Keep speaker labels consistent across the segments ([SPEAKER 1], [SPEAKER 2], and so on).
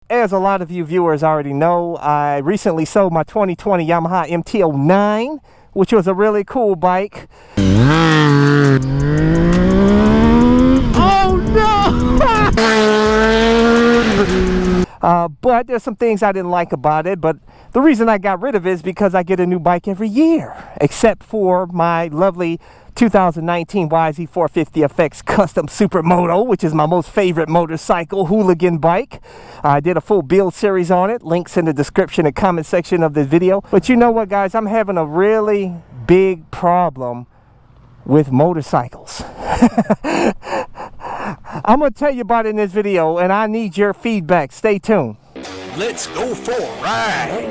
[SPEAKER 1] as a lot of you viewers already know, I recently sold my 2020 Yamaha MT-09, which was a really cool bike. Oh no! But there's some things I didn't like about it, but the reason I got rid of it is because I get a new bike every year, except for my lovely 2019 YZ450FX Custom Supermoto, which is my most favorite motorcycle hooligan bike. I did a full build series on it. Links in the description and comment section of this video. But you know what, guys? I'm having a really big problem with motorcycles. I'm going to tell you about it in this video, and I need your feedback. Stay tuned.
[SPEAKER 2] Let's go for a ride.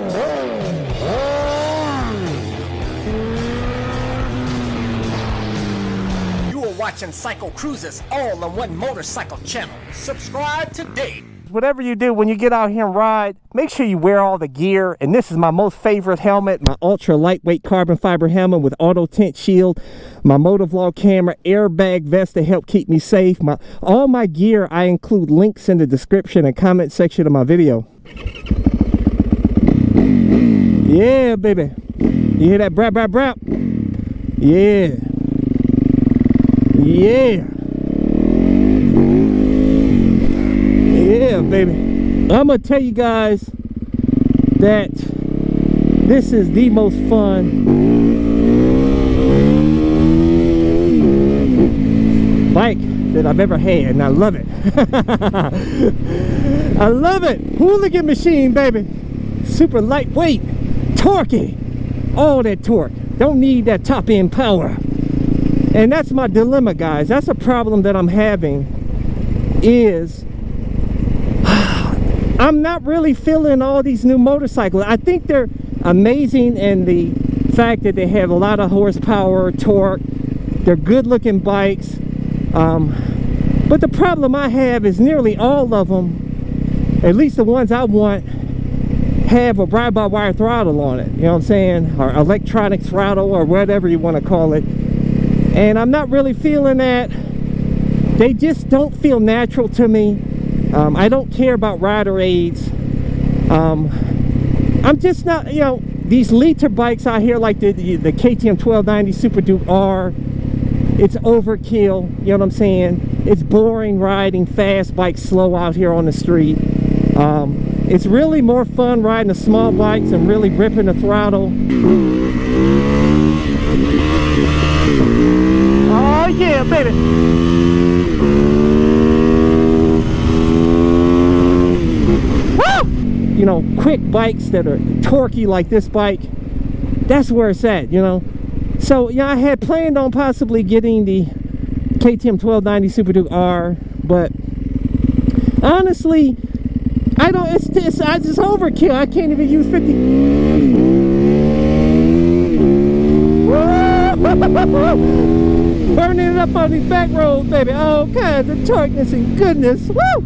[SPEAKER 2] Watching CycleCruza's all-in-one motorcycle channel. Subscribe today.
[SPEAKER 1] Whatever you do when you get out here and ride, make sure you wear all the gear. And this is my most favorite helmet, my ultra lightweight carbon fiber helmet with auto tint shield, my motovlog camera, airbag vest to help keep me safe. All my gear, I include links in the description and comment section of my video. Yeah, baby. You hear that brap, brap, brap? Yeah. Yeah. Yeah, baby. I'm gonna tell you guys that this is the most fun bike that I've ever had, and I love it. I love it. Hooligan machine, baby. Super lightweight, torquey, all that torque. Don't need that top end power. And that's my dilemma, guys. That's a problem that I'm having, is I'm not really feeling all these new motorcycles. I think they're amazing in the fact that they have a lot of horsepower, torque. They're good looking bikes. But the problem I have is nearly all of them, at least the ones I want, have a ride-by-wire throttle on it. You know what I'm saying? Or electronic throttle, or whatever you want to call it. And I'm not really feeling that. They just don't feel natural to me. I don't care about rider aids. I'm just not, you know, these liter bikes out here like the KTM 1290 Super Duke R, it's overkill, you know what I'm saying? It's boring riding fast bikes slow out here on the street. It's really more fun riding the small bikes and really ripping the throttle. Oh yeah, baby. Woo! You know, quick bikes that are torquey like this bike, that's where it's at, you know. So yeah, I had planned on possibly getting the KTM 1290 Super Duke R, but honestly, I don't, it's overkill. I can't even use 50. Burning it up on these back roads, baby. All kinds of torqueness and goodness. Woo!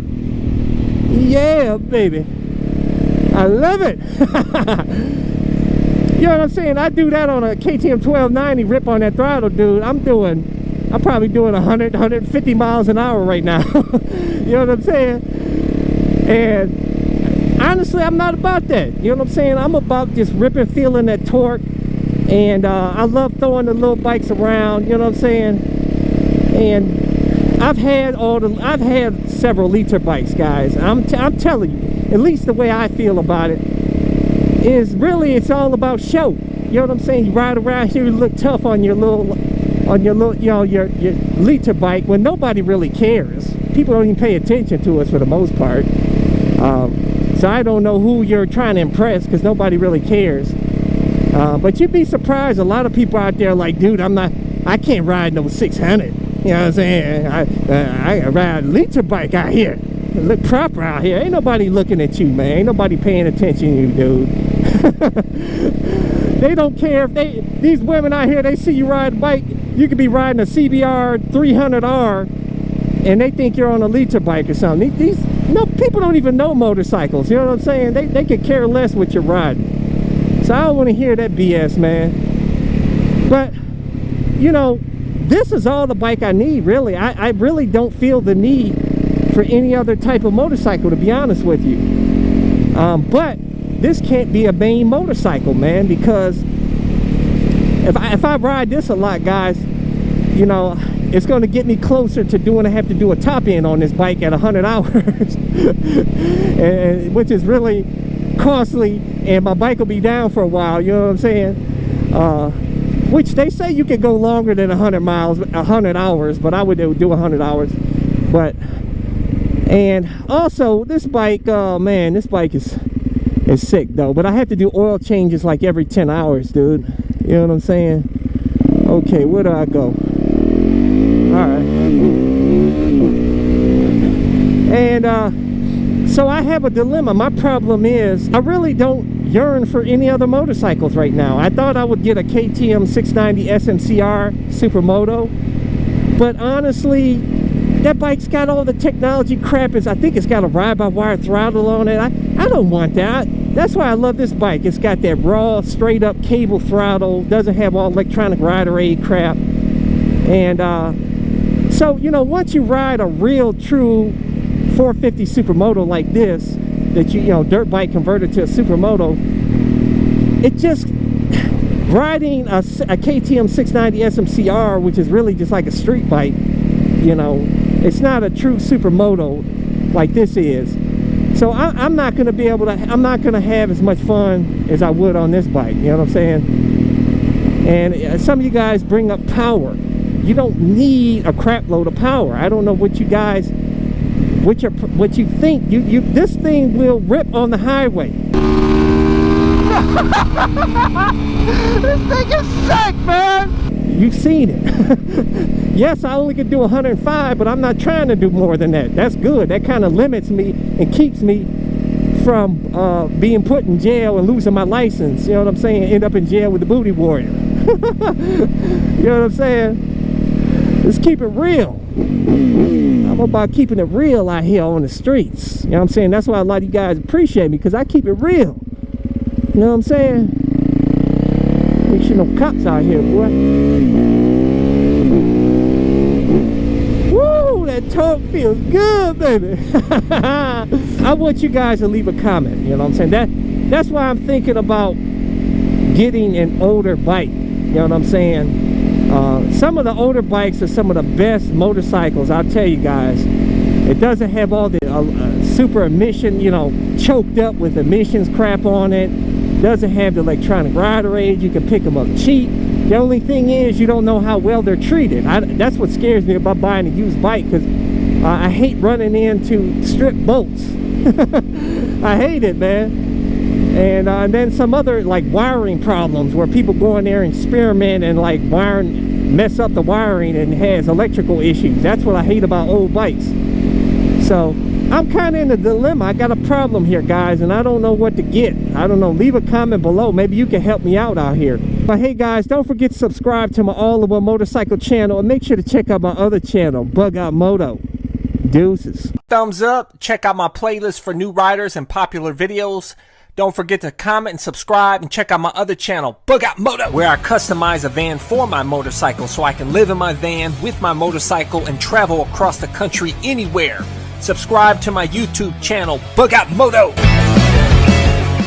[SPEAKER 1] Yeah, baby. I love it. You know what I'm saying? I do that on a KTM 1290, rip on that throttle, dude. I'm probably doing 100, 150 miles an hour right now. You know what I'm saying? And honestly, I'm not about that. You know what I'm saying? I'm about just ripping, feeling that torque. And I love throwing the little bikes around, you know what I'm saying? And I've had several liter bikes, guys. I'm telling you, at least the way I feel about it is really, it's all about show. You know what I'm saying? You ride around here, you look tough on your little, you know, your liter bike when nobody really cares. People don't even pay attention to us for the most part. So I don't know who you're trying to impress, because nobody really cares. But you'd be surprised, a lot of people out there like, dude, I can't ride no 600. You know what I'm saying? I ride a liter bike out here. I look proper out here. Ain't nobody looking at you, man. Ain't nobody paying attention to you, dude. They don't care if these women out here, they see you ride a bike. You could be riding a CBR 300R and they think you're on a liter bike or something. People don't even know motorcycles. You know what I'm saying? They could care less what you're riding. So I don't want to hear that BS, man. But, you know, this is all the bike I need, really. I really don't feel the need for any other type of motorcycle, to be honest with you. But this can't be a main motorcycle, man, because if I ride this a lot, guys, you know, it's going to get me closer to doing, I have to do a top end on this bike at 100 hours, and, which is really costly, and my bike will be down for a while, you know what I'm saying? Which they say you can go longer than 100 hours, but I would do 100 hours. But, and also this bike, man, this bike is sick though, but I have to do oil changes like every 10 hours, dude. You know what I'm saying? Okay, where do I go? All right. And so I have a dilemma. My problem is I really don't yearn for any other motorcycles right now. I thought I would get a KTM 690 SMCR Supermoto, but honestly, that bike's got all the technology crap. I think it's got a ride-by-wire throttle on it. I don't want that. That's why I love this bike. It's got that raw, straight-up cable throttle. Doesn't have all electronic rider aid crap. And so, you know, once you ride a real, true 450 Supermoto like this, that you know, dirt bike converted to a Supermoto, it just, riding a KTM 690 SMCR, which is really just like a street bike, you know, it's not a true Supermoto like this is. So I'm not going to be able to, I'm not going to have as much fun as I would on this bike, you know what I'm saying? And some of you guys bring up power. You don't need a crap load of power. I don't know what you guys, what you think. This thing will rip on the highway. This thing is sick, man. You've seen it. Yes, I only could do 105, but I'm not trying to do more than that. That's good. That kind of limits me and keeps me from being put in jail and losing my license. You know what I'm saying? End up in jail with the booty warrior. You know what I'm saying? Let's keep it real. I'm about keeping it real out here on the streets. You know what I'm saying? That's why a lot of you guys appreciate me, because I keep it real. You know what I'm saying? Make sure no cops out here, boy. Woo! That torque feels good, baby. I want you guys to leave a comment. You know what I'm saying? That's why I'm thinking about getting an older bike. You know what I'm saying? Some of the older bikes are some of the best motorcycles, I'll tell you guys. It doesn't have all the super emission, you know, choked up with emissions crap on it. Doesn't have the electronic rider aid. You can pick them up cheap. The only thing is, you don't know how well they're treated. That's what scares me about buying a used bike, because I hate running into strip bolts. I hate it, man. And then some other like wiring problems where people go in there and experiment and like mess up the wiring and has electrical issues. That's what I hate about old bikes. So I'm kind of in a dilemma. I got a problem here, guys, and I don't know what to get. I don't know. Leave a comment below. Maybe you can help me out here. But hey, guys, don't forget to subscribe to my all-in-one motorcycle channel, and make sure to check out my other channel, Bug Out Moto. Deuces.
[SPEAKER 2] Thumbs up. Check out my playlist for new riders and popular videos. Don't forget to comment and subscribe, and check out my other channel, Bug Out Moto, where I customize a van for my motorcycle so I can live in my van with my motorcycle and travel across the country anywhere. Subscribe to my YouTube channel, Bug Out Moto.